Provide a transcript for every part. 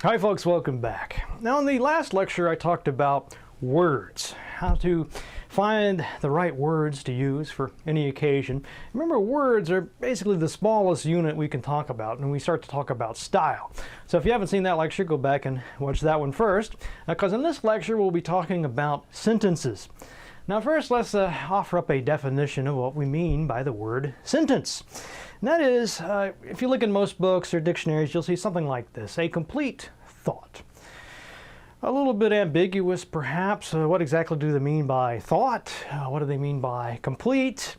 Hi folks, welcome back. Now in the last lecture I talked about words, how to find the right words to use for any occasion. Remember, words are basically the smallest unit we can talk about when we start to talk about style. So if you haven't seen that lecture, go back and watch that one first, because in this lecture we'll be talking about sentences. Now first, let's offer up a definition of what we mean by the word sentence. And that is, if you look in most books or dictionaries, you'll see something like this: a complete thought. A little bit ambiguous, perhaps. What exactly do they mean by thought? What do they mean by complete?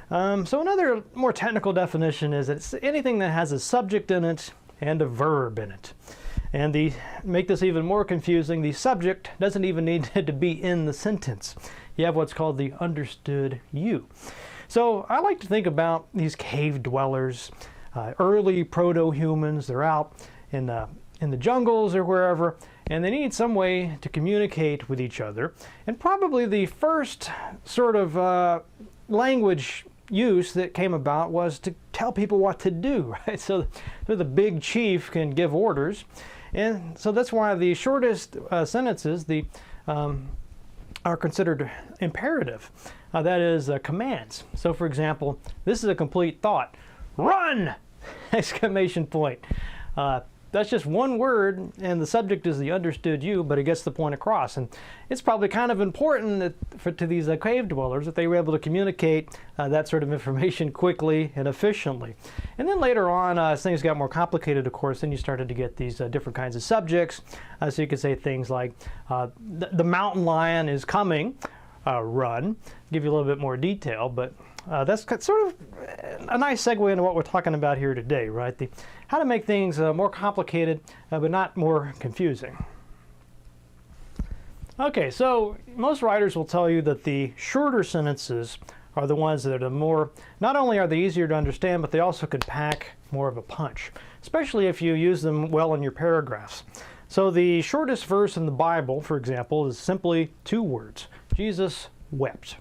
So another more technical definition is that it's anything that has a subject in it and a verb in it. And to make this even more confusing, the subject doesn't even need to be in the sentence. You have what's called the understood you. So I like to think about these cave dwellers, early proto-humans. They're out in the jungles or wherever, and they need some way to communicate with each other. And probably the first sort of language use that came about was to tell people what to do, right? So the big chief can give orders. And so that's why the shortest sentences are considered imperative. That is commands. So for example, this is a complete thought. Run! Exclamation point. That's just one word, and the subject is the understood you, but it gets the point across. And it's probably kind of important to these cave dwellers that they were able to communicate that sort of information quickly and efficiently. And then later on, as things got more complicated, of course, then you started to get these different kinds of subjects. So you could say things like, the mountain lion is coming, run. Give you a little bit more detail, but that's sort of a nice segue into what we're talking about here today, right? How to make things more complicated, but not more confusing. Okay, so most writers will tell you that the shorter sentences are the ones that are not only are they easier to understand, but they also can pack more of a punch, especially if you use them well in your paragraphs. So the shortest verse in the Bible, for example, is simply 2 words: Jesus wept.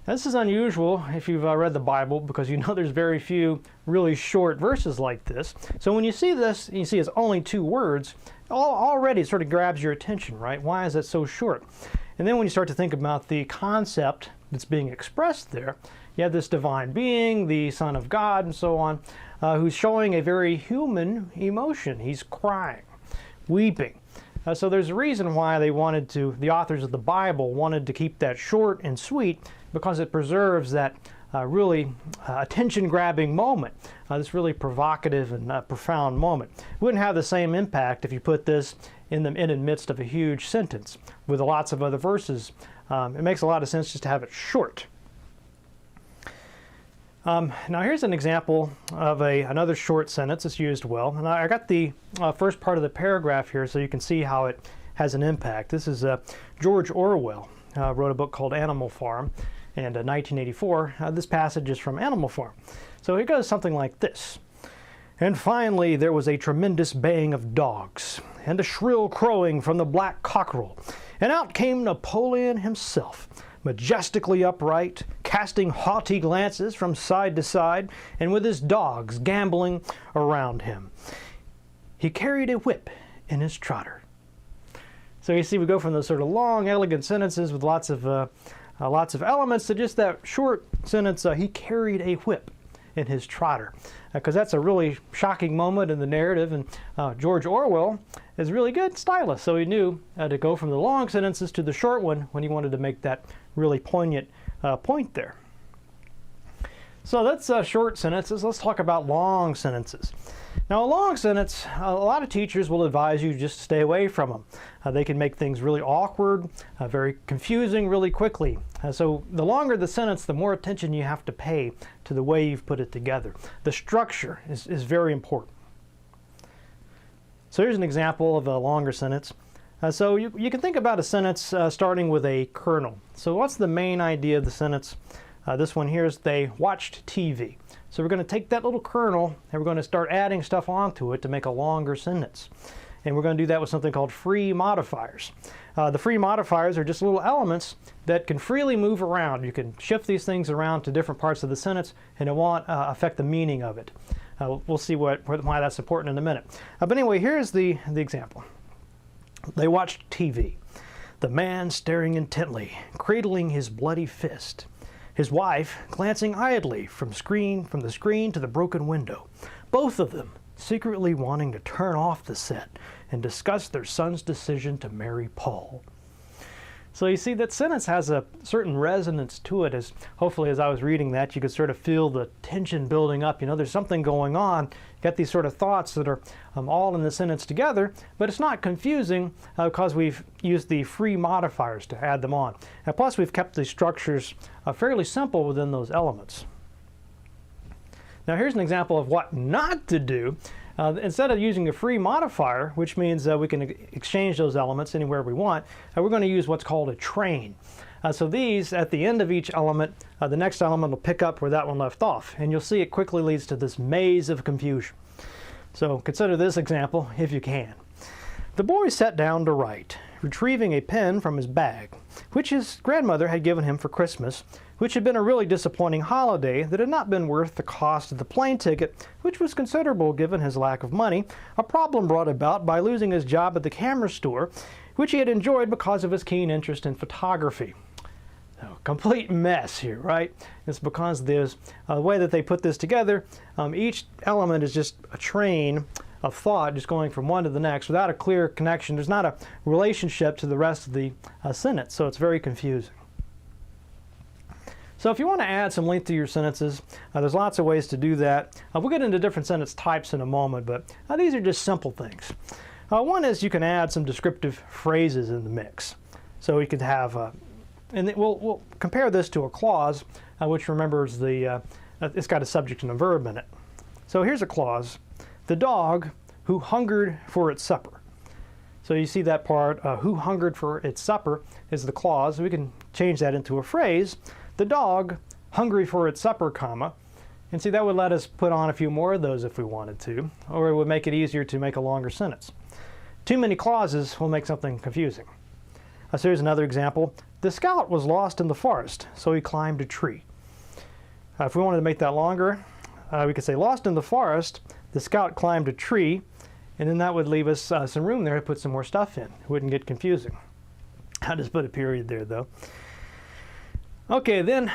This is unusual if you've read the Bible, because you know there's very few really short verses like this. So when you see this, you see it's only 2 words, already it sort of grabs your attention, right? Why is it so short? And then when you start to think about the concept that's being expressed there, you have this divine being, the Son of God, and so on, who's showing a very human emotion. He's crying, weeping. So there's a reason why the authors of the Bible wanted to keep that short and sweet, because it preserves that really attention-grabbing moment, this really provocative and profound moment. It wouldn't have the same impact if you put this in the midst of a huge sentence with lots of other verses. It makes a lot of sense just to have it short. Now here's an example of another short sentence that's used well. And I got the first part of the paragraph here so you can see how it has an impact. This is George Orwell wrote a book called Animal Farm, and 1984. This passage is from Animal Farm. So it goes something like this. And finally there was a tremendous baying of dogs, and a shrill crowing from the black cockerel, and out came Napoleon himself, majestically upright, casting haughty glances from side to side, and with his dogs gambolling around him. He carried a whip in his trotter. So you see, we go from those sort of long, elegant sentences with lots of elements to just that short sentence, he carried a whip in his trotter. Because that's a really shocking moment in the narrative, and George Orwell is a really good stylist, so he knew to go from the long sentences to the short one when he wanted to make that really poignant point there. So that's short sentences. Let's talk about long sentences. Now a long sentence, a lot of teachers will advise you just stay away from them. They can make things really awkward, very confusing really quickly. So the longer the sentence, the more attention you have to pay to the way you've put it together. The structure is very important. So here's an example of a longer sentence. So you can think about a sentence starting with a kernel. So what's the main idea of the sentence? This one here is they watched TV. So we're going to take that little kernel and we're going to start adding stuff onto it to make a longer sentence. And we're going to do that with something called free modifiers. The free modifiers are just little elements that can freely move around. You can shift these things around to different parts of the sentence and it won't affect the meaning of it. We'll see why that's important in a minute. But anyway, here's the example. They watched TV. The man staring intently, cradling his bloody fist. His wife glancing idly from the screen to the broken window. Both of them secretly wanting to turn off the set and discuss their son's decision to marry Paul. So you see, that sentence has a certain resonance to it. As hopefully as I was reading that, you could sort of feel the tension building up. You know, there's something going on. You got these sort of thoughts that are all in the sentence together, but it's not confusing because we've used the free modifiers to add them on. And plus, we've kept the structures fairly simple within those elements. Now here's an example of what not to do. Instead of using a free modifier, which means we can exchange those elements anywhere we want, we're going to use what's called a train. So these, at the end of each element, the next element will pick up where that one left off. And you'll see it quickly leads to this maze of confusion. So consider this example if you can. The boy sat down to write, retrieving a pen from his bag, which his grandmother had given him for Christmas, which had been a really disappointing holiday that had not been worth the cost of the plane ticket, which was considerable given his lack of money, a problem brought about by losing his job at the camera store, which he had enjoyed because of his keen interest in photography. So, complete mess here, right? It's because there's the way that they put this together, each element is just a train of thought just going from one to the next without a clear connection. There's not a relationship to the rest of the sentence, so it's very confusing. So if you want to add some length to your sentences, there's lots of ways to do that. We'll get into different sentence types in a moment, but these are just simple things. One is you can add some descriptive phrases in the mix. So we could have, and we'll compare this to a clause, which remembers it's got a subject and a verb in it. So here's a clause. The dog who hungered for its supper. So you see that part, who hungered for its supper is the clause. We can change that into a phrase. The dog, hungry for its supper, comma. And see, that would let us put on a few more of those if we wanted to, or it would make it easier to make a longer sentence. Too many clauses will make something confusing. So here's another example. The scout was lost in the forest, so he climbed a tree. If we wanted to make that longer, we could say, lost in the forest, the scout climbed a tree, and then that would leave us some room there to put some more stuff in. It wouldn't get confusing. I'll just put a period there, though. Okay, then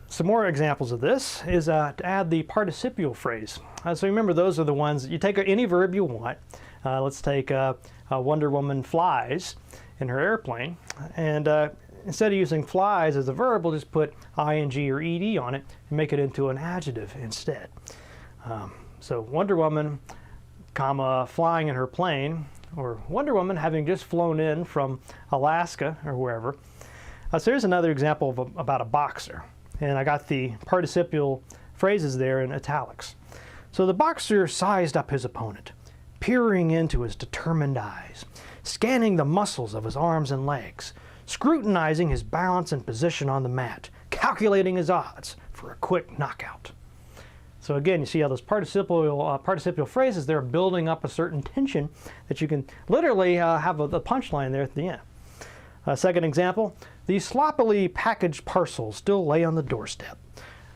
some more examples of this is to add the participial phrase. So remember, those are the ones, you take any verb you want. Let's take Wonder Woman flies in her airplane, and instead of using flies as a verb, we'll just put ing or ed on it and make it into an adjective instead. So Wonder Woman, comma, flying in her plane, or Wonder Woman having just flown in from Alaska or wherever. So here's another example about a boxer, and I got the participial phrases there in italics. So the boxer sized up his opponent, peering into his determined eyes, scanning the muscles of his arms and legs, scrutinizing his balance and position on the mat, calculating his odds for a quick knockout. So again, you see how those participial phrases, they're building up a certain tension that you can literally have the punchline there at the end. Second example, the sloppily packaged parcel still lay on the doorstep,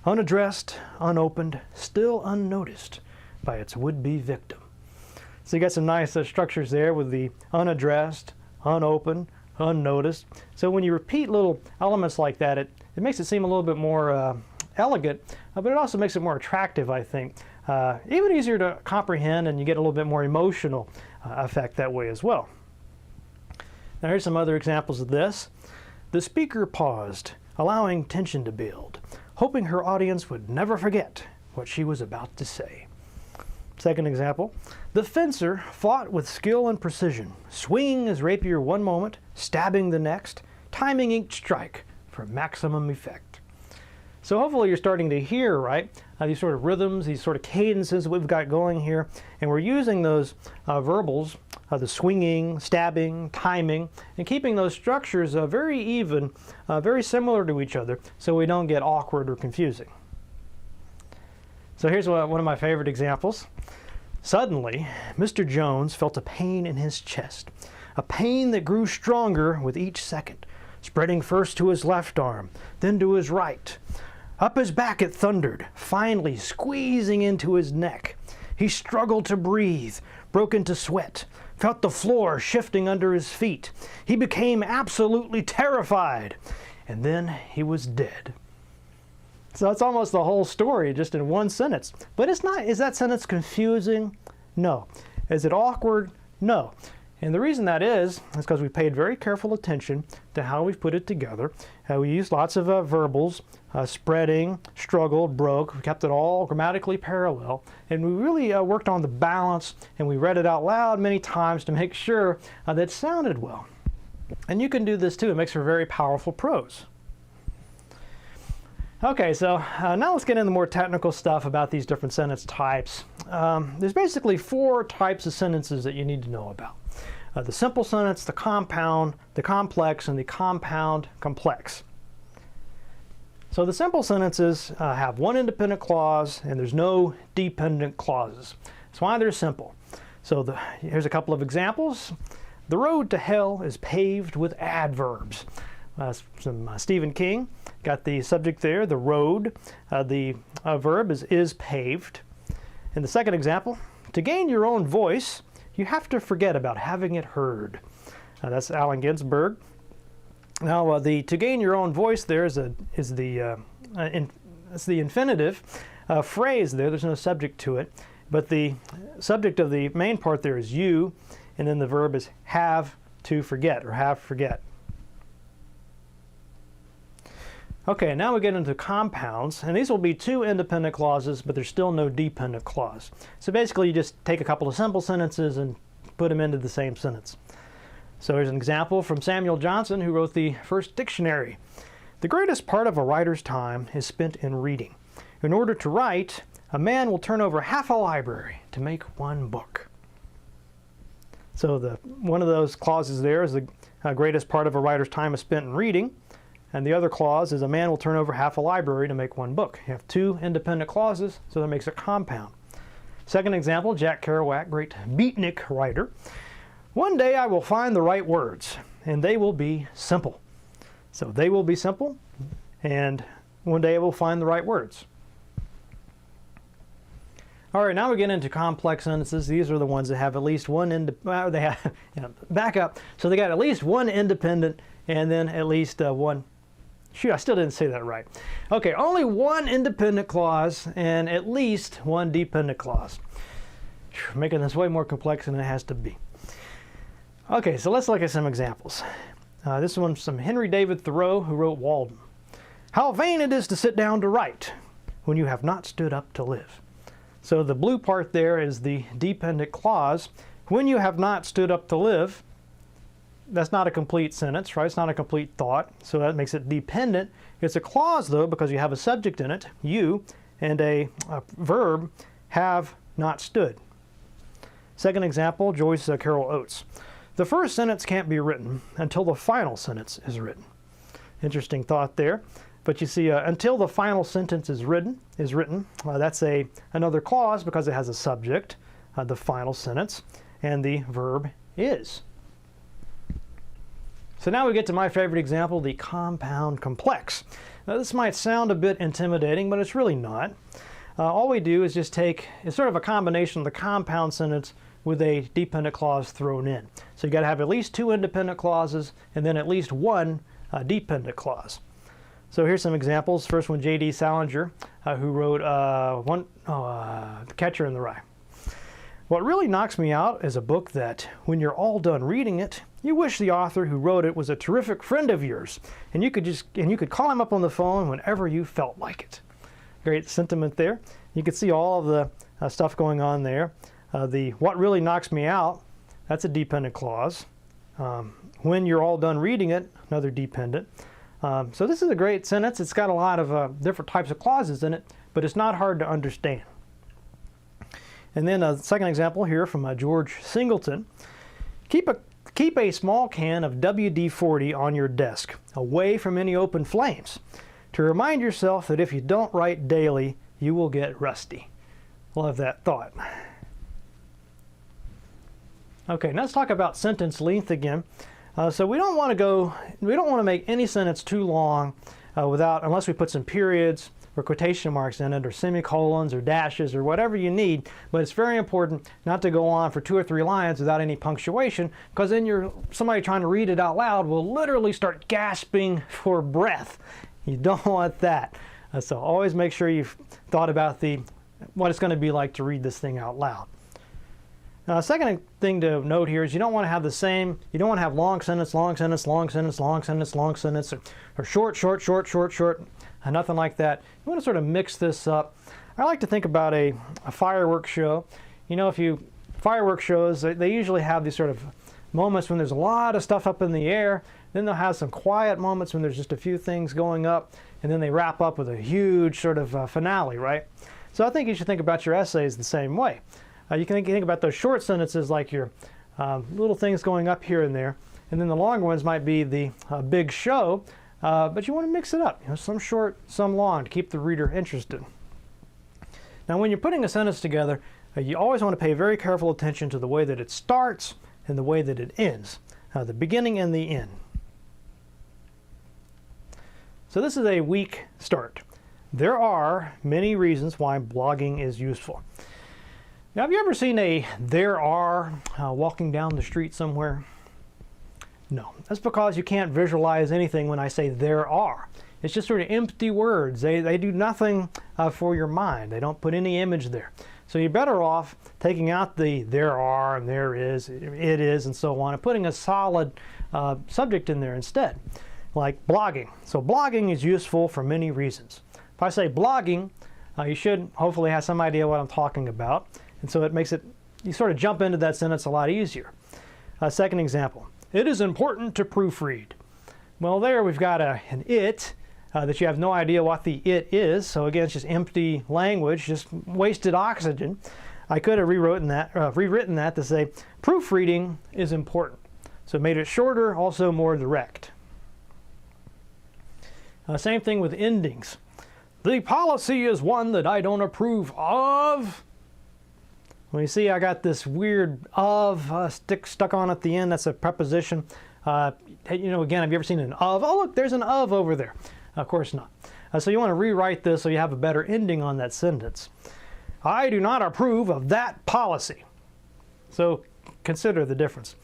unaddressed, unopened, still unnoticed by its would-be victim. So you got some nice structures there with the unaddressed, unopened, unnoticed. So when you repeat little elements like that, it makes it seem a little bit more elegant, but it also makes it more attractive, I think. Even easier to comprehend, and you get a little bit more emotional effect that way as well. Now here's some other examples of this. The speaker paused, allowing tension to build, hoping her audience would never forget what she was about to say. Second example, the fencer fought with skill and precision, swinging his rapier one moment, stabbing the next, timing each strike for maximum effect. So hopefully you're starting to hear, right, these sort of rhythms, these sort of cadences that we've got going here, and we're using those verbals, the swinging, stabbing, timing, and keeping those structures very even, very similar to each other, so we don't get awkward or confusing. So here's one of my favorite examples. Suddenly, Mr. Jones felt a pain in his chest, a pain that grew stronger with each second, spreading first to his left arm, then to his right. Up his back it thundered, finally squeezing into his neck. He struggled to breathe, broke into sweat, felt the floor shifting under his feet. He became absolutely terrified, and then he was dead. So that's almost the whole story just in one sentence. But it's not. Is that sentence confusing? No. Is it awkward? No. And the reason that is because we paid very careful attention to how we've put it together. We used lots of verbals, spreading, struggled, broke. We kept it all grammatically parallel. And we really worked on the balance, and we read it out loud many times to make sure that it sounded well. And you can do this too. It makes for very powerful prose. Okay, so now let's get into more technical stuff about these different sentence types. There's basically 4 types of sentences that you need to know about. The simple sentence, the compound, the complex, and the compound complex. So the simple sentences have one independent clause, and there's no dependent clauses. That's why they're simple. So here's a couple of examples. The road to hell is paved with adverbs. Some Stephen King. Got the subject there, the road. The verb is paved. In the second example, to gain your own voice, you have to forget about having it heard. That's Allen Ginsberg. Now, the to gain your own voice there is the infinitive phrase there. There's no subject to it, but the subject of the main part there is you, and then the verb is have to forget or have forget. Okay, now we get into compounds, and these will be 2 independent clauses, but there's still no dependent clause. So basically you just take a couple of simple sentences and put them into the same sentence. So here's an example from Samuel Johnson, who wrote the first dictionary. The greatest part of a writer's time is spent in reading. In order to write, a man will turn over half a library to make one book. So one of those clauses there is the greatest part of a writer's time is spent in reading. And the other clause is a man will turn over half a library to make one book. You have 2 independent clauses, so that makes a compound. Second example, Jack Kerouac, great beatnik writer. One day I will find the right words, and they will be simple. So they will be simple, and one day I will find the right words. All right, now we get into complex sentences. These are the ones that have at least one back up. So they got at least one independent, and then at least one. Shoot, I still didn't say that right. Okay, only one independent clause and at least one dependent clause. Making this way more complex than it has to be. Okay, so let's look at some examples. This one's from Henry David Thoreau, who wrote Walden. How vain it is to sit down to write when you have not stood up to live. So the blue part there is the dependent clause. When you have not stood up to live, that's not a complete sentence, right? It's not a complete thought, so that makes it dependent. It's a clause, though, because you have a subject in it, you, and a verb, have not stood. Second example, Joyce Carol Oates. The first sentence can't be written until the final sentence is written. Interesting thought there. But you see, until the final sentence is written, that's another clause because it has a subject, the final sentence, and the verb is. So now we get to my favorite example, the compound complex. Now this might sound a bit intimidating, but it's really not. All we do is just it's sort of a combination of the compound sentence with a dependent clause thrown in. So you got to have at least 2 independent clauses and then at least one dependent clause. So here's some examples. First one, J.D. Salinger, who wrote The Catcher in the Rye. What really knocks me out is a book that, when you're all done reading it, you wish the author who wrote it was a terrific friend of yours, and you could call him up on the phone whenever you felt like it. Great sentiment there. You can see all of the stuff going on there. What really knocks me out, that's a dependent clause. When you're all done reading it, another dependent. So this is a great sentence. It's got a lot of different types of clauses in it, but it's not hard to understand. And then a second example here from George Singleton. Keep a small can of WD-40 on your desk, away from any open flames, to remind yourself that if you don't write daily, you will get rusty. Love that thought. Okay, now let's talk about sentence length again. So we don't want to make any sentence too long unless we put some periods, or quotation marks in it, or semicolons or dashes or whatever you need, but it's very important not to go on for 2 or 3 lines without any punctuation, because then somebody trying to read it out loud will literally start gasping for breath. You don't want that. So always make sure you've thought about what it's going to be like to read this thing out loud. Now, a second thing to note here is you don't want to have you don't want to have long sentence, long sentence, long sentence, long sentence, long sentence, or short, short, short, short, short, and nothing like that. You want to sort of mix this up. I like to think about a fireworks show. You know, fireworks shows, they usually have these sort of moments when there's a lot of stuff up in the air. Then they'll have some quiet moments when there's just a few things going up, and then they wrap up with a huge sort of finale, right? So I think you should think about your essays the same way. You can think about those short sentences like your little things going up here and there, and then the longer ones might be the big show, but you want to mix it up. You know, some short, some long, to keep the reader interested. Now, when you're putting a sentence together, you always want to pay very careful attention to the way that it starts and the way that it ends, the beginning and the end. So this is a weak start. There are many reasons why blogging is useful. Now, have you ever seen a "there are" walking down the street somewhere? No, that's because you can't visualize anything when I say "there are." It's just sort of empty words. They do nothing for your mind. They don't put any image there. So you're better off taking out the "there are" and "there is," "it is," and so on, and putting a solid subject in there instead, like blogging. So blogging is useful for many reasons. If I say blogging, you should hopefully have some idea what I'm talking about. And so it makes you sort of jump into that sentence a lot easier. Second example, it is important to proofread. Well, there we've got an "it" that you have no idea what the "it" is. So again, it's just empty language, just wasted oxygen. I could have rewritten that to say proofreading is important. So made it shorter, also more direct. Same thing with endings. The policy is one that I don't approve of. Well, you see I got this weird "of" stuck on at the end. That's a preposition. You know, again, have you ever seen an "of"? Oh, look, there's an "of" over there. Of course not. So you want to rewrite this so you have a better ending on that sentence. I do not approve of that policy. So consider the difference.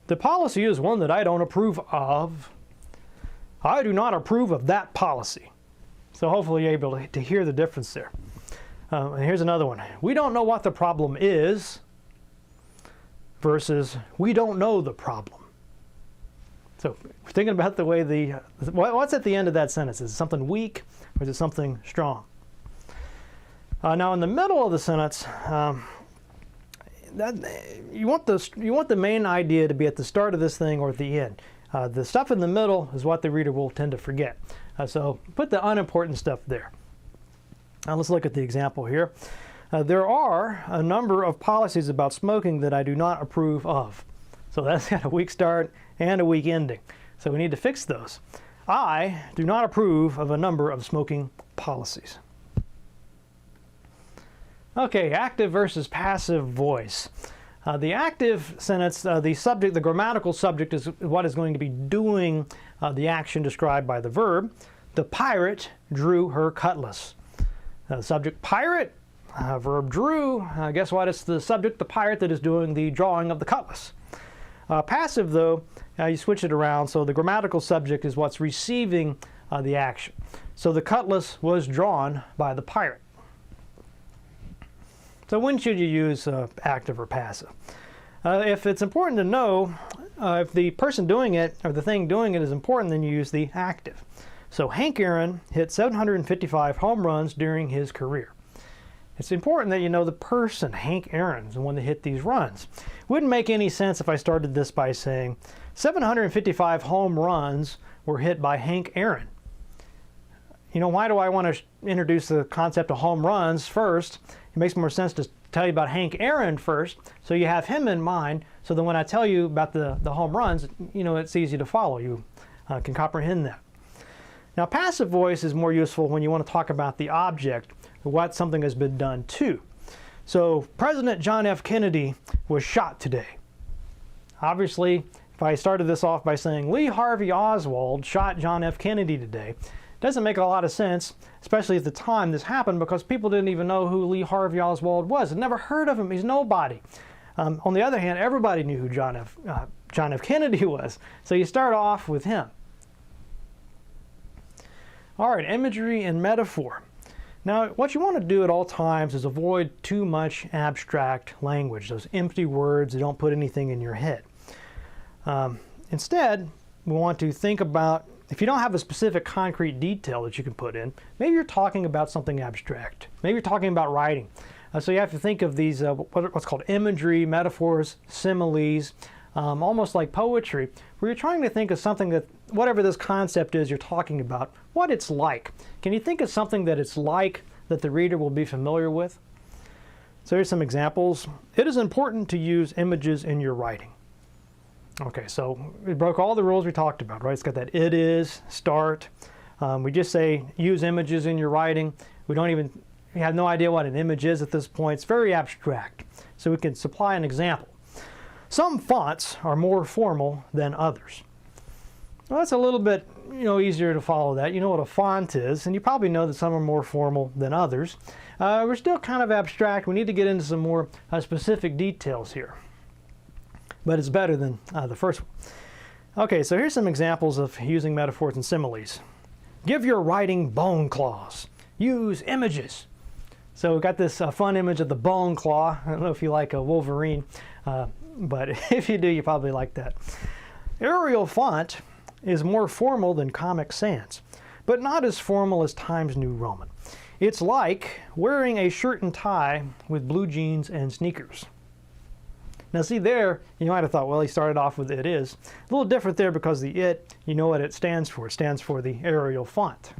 The policy is one that I don't approve of. I do not approve of that policy. So hopefully you're able to hear the difference there. And here's another one. We don't know what the problem is versus we don't know the problem. So we're thinking about the way what's at the end of that sentence? Is it something weak or is it something strong? Now in the middle of the sentence, you want the main idea to be at the start of this thing or at the end. The stuff in the middle is what the reader will tend to forget. So put the unimportant stuff there. Now let's look at the example here. There are a number of policies about smoking that I do not approve of. So that's got a weak start and a weak ending. So we need to fix those. I do not approve of a number of smoking policies. Okay, active versus passive voice. The active sentence, the grammatical subject is what is going to be doing the action described by the verb. The pirate drew her cutlass. Subject pirate, verb drew. Guess what? It's the subject, the pirate, that is doing the drawing of the cutlass. Passive, though, you switch it around, so the grammatical subject is what's receiving the action. So the cutlass was drawn by the pirate. So when should you use active or passive? If it's important to know, if the person doing it or the thing doing it is important, then you use the active. So Hank Aaron hit 755 home runs during his career. It's important that you know the person, Hank Aaron, is the one that hit these runs. Wouldn't make any sense if I started this by saying 755 home runs were hit by Hank Aaron. You know, why do I want to introduce the concept of home runs first? It makes more sense to tell you about Hank Aaron first, so you have him in mind, so that when I tell you about the home runs, you know, it's easy to follow. You can comprehend that. Now, passive voice is more useful when you want to talk about the object, or what something has been done to. So, President John F. Kennedy was shot today. Obviously, if I started this off by saying Lee Harvey Oswald shot John F. Kennedy today, Doesn't make a lot of sense, especially at the time this happened, because people didn't even know who Lee Harvey Oswald was. Had never heard of him. He's nobody. On the other hand, everybody knew who John F. Kennedy was. So you start off with him. All right, imagery and metaphor. Now, what you want to do at all times is avoid too much abstract language, those empty words that don't put anything in your head. Instead, we want to think about, if you don't have a specific concrete detail that you can put in, maybe you're talking about something abstract. Maybe you're talking about writing. So you have to think of these, what's called imagery, metaphors, similes, almost like poetry, where you're trying to think of something that, whatever this concept is you're talking about, what it's like. Can you think of something that it's like that the reader will be familiar with? So here's some examples. It is important to use images in your writing. Okay, so we broke all the rules we talked about, right? It's got that it is, start. We just say use images in your writing. We have no idea what an image is at this point. It's very abstract. So we can supply an example. Some fonts are more formal than others. Well, that's a little bit easier to follow that. You know what a font is, and you probably know that some are more formal than others. We're still kind of abstract. We need to get into some more specific details here. But it's better than the first one. Okay, so here's some examples of using metaphors and similes. Give your writing bone claws. Use images. So we've got this fun image of the bone claw. I don't know if you like a Wolverine, but if you do, you probably like that. Arial font is more formal than Comic Sans, but not as formal as Times New Roman. It's like wearing a shirt and tie with blue jeans and sneakers. Now see there, you might have thought, well, he started off with it is. A little different there because the it, you know what it stands for. It stands for the Arial font.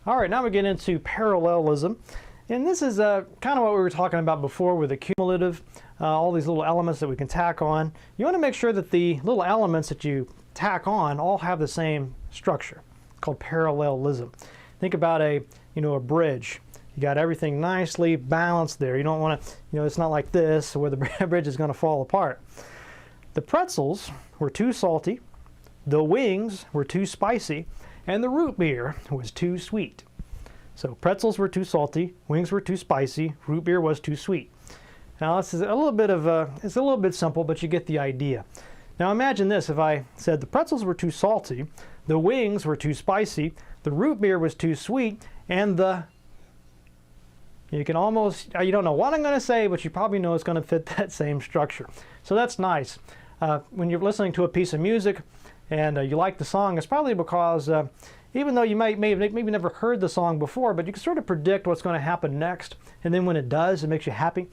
All right, now we get into parallelism. And this is kind of what we were talking about before with the cumulative, all these little elements that we can tack on. You want to make sure that the little elements that you tack on all have the same structure. It's called parallelism. Think about a bridge. You got everything nicely balanced there. You don't want to, it's not like this where the bridge is going to fall apart. The pretzels were too salty, the wings were too spicy, and the root beer was too sweet. So pretzels were too salty, wings were too spicy, root beer was too sweet. Now this is a little bit of it's a little bit simple, but you get the idea. Now imagine this: if I said the pretzels were too salty, the wings were too spicy, the root beer was too sweet, and you can almost, you don't know what I'm going to say, but you probably know it's going to fit that same structure. So that's nice. When you're listening to a piece of music and you like the song, it's probably because even though you maybe never heard the song before, but you can sort of predict what's going to happen next, and then when it does, it makes you happy.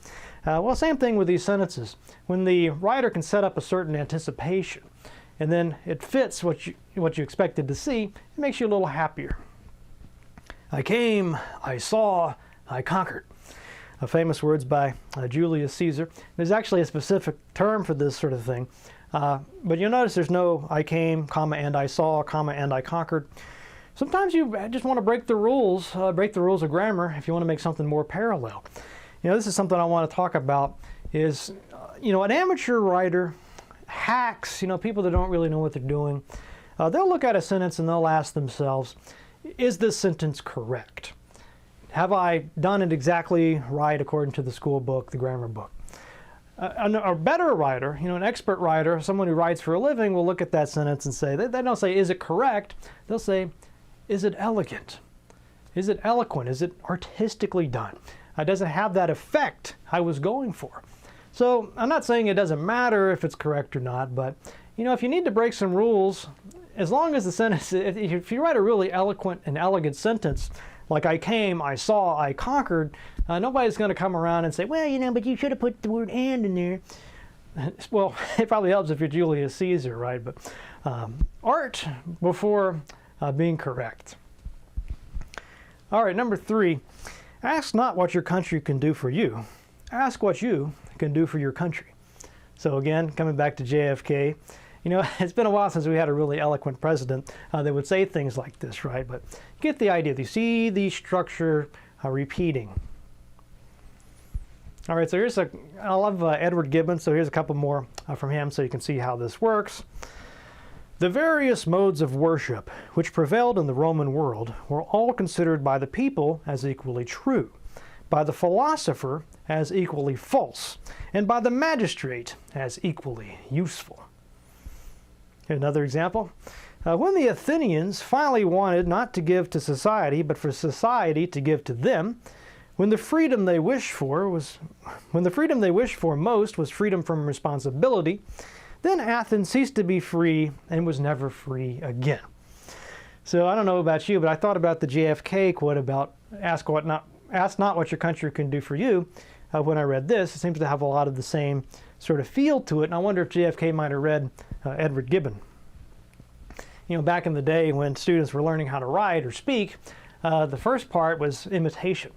Well, same thing with these sentences. When the writer can set up a certain anticipation, and then it fits what you expected to see, it makes you a little happier. I came, I saw, I conquered. Famous words by Julius Caesar. There's actually a specific term for this sort of thing. But you'll notice there's no I came, comma, and I saw, comma, and I conquered. Sometimes you just want to break the rules of grammar if you want to make something more parallel. This is something I want to talk about is, an amateur writer, hacks, people that don't really know what they're doing, they'll look at a sentence and they'll ask themselves, is this sentence correct? Have I done it exactly right according to the school book, the grammar book? A better writer, an expert writer, someone who writes for a living, will look at that sentence and say, they don't say, is it correct? They'll say, is it elegant? Is it eloquent? Is it artistically done? Does it have that effect I was going for? So I'm not saying it doesn't matter if it's correct or not, but if you need to break some rules, as long as the sentence, if you write a really eloquent and elegant sentence, like I came, I saw, I conquered, nobody's going to come around and say, well, but you should have put the word and in there. Well, it probably helps if you're Julius Caesar, right? But art before being correct. All right, number 3, ask not what your country can do for you. Ask what you can do for your country. So again, coming back to JFK, it's been a while since we had a really eloquent president that would say things like this, right? But you get the idea. You see the structure repeating. All right, so I love Edward Gibbon, so here's a couple more from him so you can see how this works. The various modes of worship which prevailed in the Roman world were all considered by the people as equally true, by the philosopher as equally false, and by the magistrate as equally useful. Another example. When the Athenians finally wanted not to give to society, but for society to give to them, when the freedom they wished for most was freedom from responsibility, then Athens ceased to be free and was never free again. So I don't know about you, but I thought about the JFK quote about ask not what your country can do for you. When I read this, it seems to have a lot of the same sort of feel to it, and I wonder if JFK might have read Edward Gibbon. You know, back in the day when students were learning how to write or speak, the first part was imitation.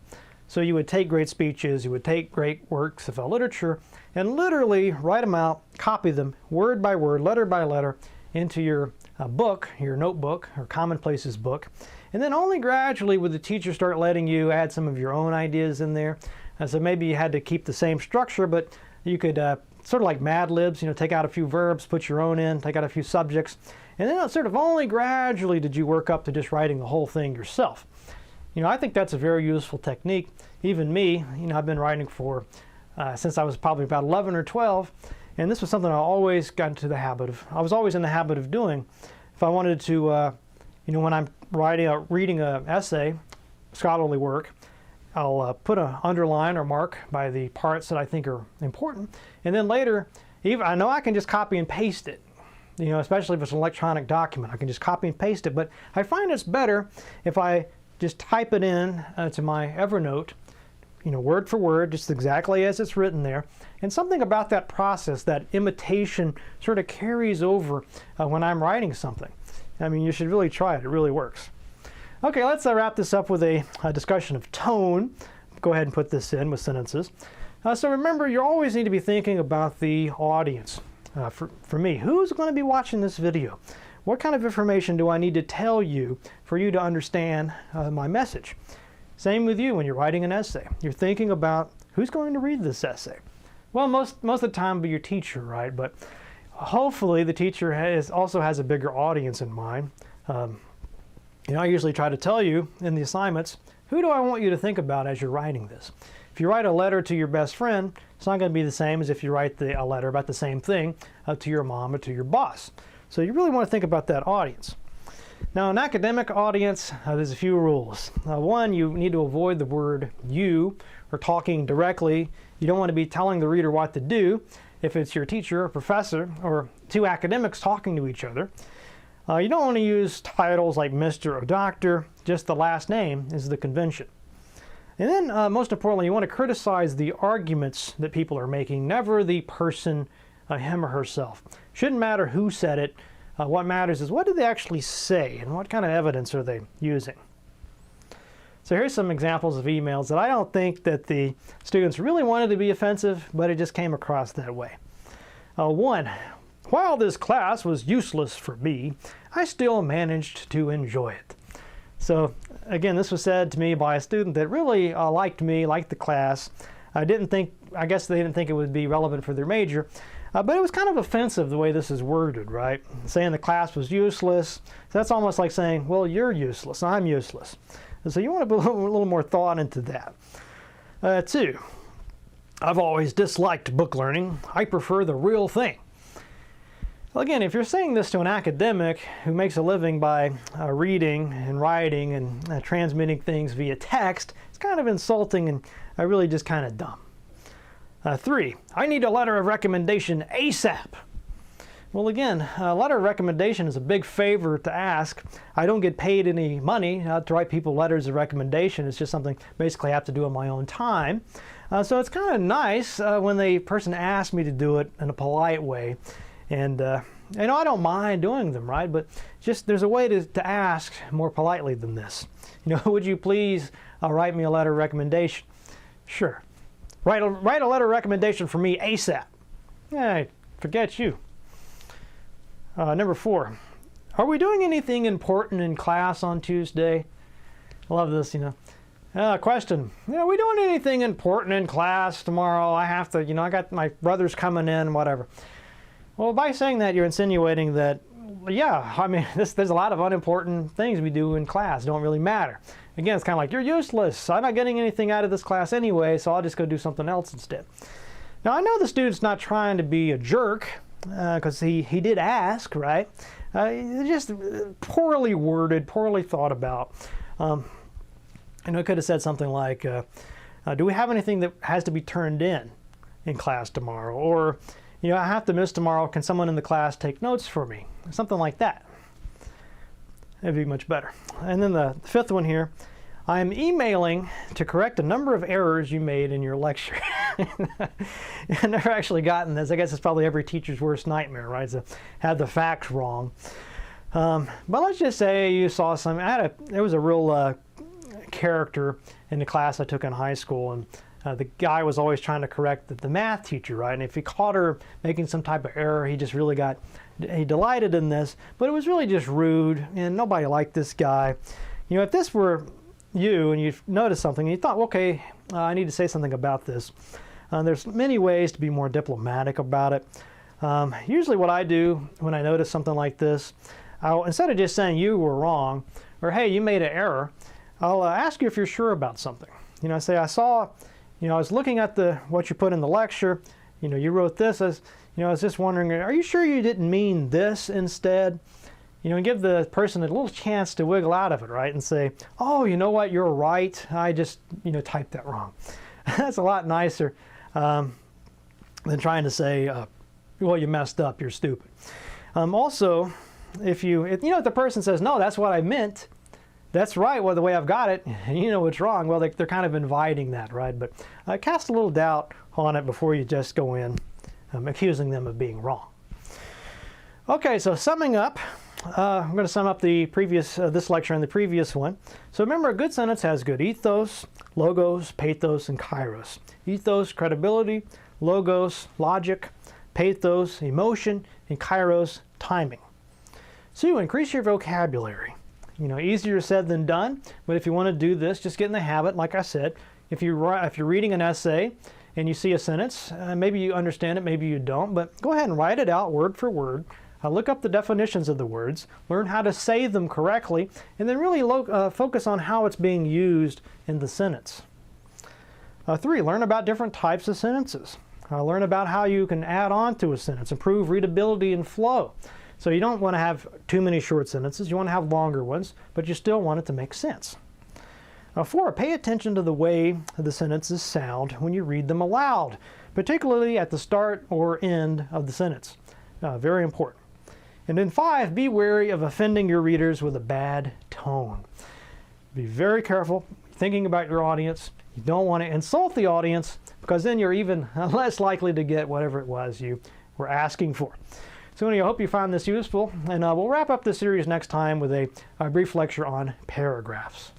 So you would take great speeches, you would take great works of literature, and literally write them out, copy them word by word, letter by letter, into your book, your notebook, or commonplaces book. And then only gradually would the teacher start letting you add some of your own ideas in there. So maybe you had to keep the same structure, but you could sort of like Mad Libs, you know, take out a few verbs, put your own in, take out a few subjects, and then sort of only gradually did you work up to just writing the whole thing yourself. You know, I think that's a very useful technique. Even me, you know, I've been writing for since I was probably about 11 or 12, and this was something I always got into the habit of. I was always in the habit of doing. If I wanted to, you know, when I'm reading an essay, scholarly work, I'll put an underline or mark by the parts that I think are important, and then later, I know I can just copy and paste it. You know, especially if it's an electronic document, I can just copy and paste it. But I find it's better if I just type it in to my Evernote, you know, word for word, just exactly as it's written there. And something about that process, that imitation, sort of carries over when I'm writing something. I mean, you should really try it. It really works. Okay, let's wrap this up with a discussion of tone. Go ahead and put this in with sentences. So remember, you always need to be thinking about the audience. For me, who's going to be watching this video? What kind of information do I need to tell you for you to understand my message? Same with you when you're writing an essay. You're thinking about who's going to read this essay. Well, most of the time it'll be your teacher, right? But hopefully the teacher also has a bigger audience in mind. You know, I usually try to tell you in the assignments, who do I want you to think about as you're writing this? If you write a letter to your best friend, it's not going to be the same as if you write a letter about the same thing to your mom or to your boss. So you really want to think about that audience. Now, an academic audience, there's a few rules. One, you need to avoid the word you or talking directly. You don't want to be telling the reader what to do if it's your teacher or professor or two academics talking to each other. You don't want to use titles like Mr. or Doctor. Just the last name is the convention. And then, most importantly, you want to criticize the arguments that people are making, never the person, him or herself. Shouldn't matter who said it. What matters is what did they actually say and what kind of evidence are they using. So here's some examples of emails that I don't think that the students really wanted to be offensive, but it just came across that way. One, while this class was useless for me, I still managed to enjoy it. So again, this was said to me by a student that really liked me, liked the class. I guess they didn't think it would be relevant for their major, but it was kind of offensive the way this is worded, right? Saying the class was useless. So that's almost like saying, well, you're useless, I'm useless. And so you want to put a little more thought into that. Two, I've always disliked book learning. I prefer the real thing. Well, again, if you're saying this to an academic who makes a living by reading and writing and transmitting things via text, it's kind of insulting and really just kind of dumb. Three, I need a letter of recommendation ASAP. Well, again, a letter of recommendation is a big favor to ask. I don't get paid any money to write people letters of recommendation. It's just something basically I have to do on my own time. So it's kind of nice when the person asks me to do it in a polite way. And you know, I don't mind doing them, right? But just there's a way to ask more politely than this. You know, would you please write me a letter of recommendation? Sure. Write a letter of recommendation for me ASAP. Yeah, forget you. Number four, are we doing anything important in class on Tuesday? I love this, you know. Question, are we doing anything important in class tomorrow? I have to, I got my brothers coming in, whatever. Well, by saying that, you're insinuating that yeah, I mean, there's a lot of unimportant things we do in class, don't really matter. Again, it's kind of like, you're useless. I'm not getting anything out of this class anyway, so I'll just go do something else instead. Now, I know the student's not trying to be a jerk, because he did ask, right? Just poorly worded, poorly thought about. I could have said something like, do we have anything that has to be turned in class tomorrow? Or, I have to miss tomorrow. Can someone in the class take notes for me? Something like that. That'd be much better. And then the fifth one here, I am emailing to correct a number of errors you made in your lecture. I've never actually gotten this. I guess it's probably every teacher's worst nightmare, right? To have the facts wrong. But let's just say you saw something. There was a real character in the class I took in high school, and the guy was always trying to correct the math teacher, right? And if he caught her making some type of error, he just really he delighted in this, but it was really just rude, and nobody liked this guy. If this were you and you noticed something and you thought, okay, I need to say something about this, there's many ways to be more diplomatic about it. Usually what I do when I notice something like this, instead of just saying you were wrong, or hey, you made an error, I'll ask you if you're sure about something. I say, I saw, I was looking at what you put in the lecture, you wrote this as, I was just wondering, are you sure you didn't mean this instead? And give the person a little chance to wiggle out of it, right? And say, oh, you know what, you're right. I just, typed that wrong. That's a lot nicer than trying to say, well, you messed up, you're stupid. Also, if the person says, no, that's what I meant, that's right, well, the way I've got it, and you know what's wrong, well, they're kind of inviting that, right? But cast a little doubt on it before you just go in accusing them of being wrong. Okay, so summing up, I'm going to sum up this lecture and the previous one. So remember, a good sentence has good ethos, logos, pathos, and kairos. Ethos, credibility; logos, logic; pathos, emotion; and kairos, timing. So you increase your vocabulary. Easier said than done, but if you want to do this, just get in the habit. Like I said, if you're reading an essay and you see a sentence, maybe you understand it, maybe you don't, but go ahead and write it out word for word. Look up the definitions of the words, learn how to say them correctly, and then really focus on how it's being used in the sentence. 3, learn about different types of sentences. Learn about how you can add on to a sentence, improve readability and flow. So you don't want to have too many short sentences, you want to have longer ones, but you still want it to make sense. 4, pay attention to the way the sentences sound when you read them aloud, particularly at the start or end of the sentence. Very important. And then 5, be wary of offending your readers with a bad tone. Be very careful thinking about your audience. You don't want to insult the audience, because then you're even less likely to get whatever it was you were asking for. So anyway, I hope you found this useful, and we'll wrap up this series next time with a brief lecture on paragraphs.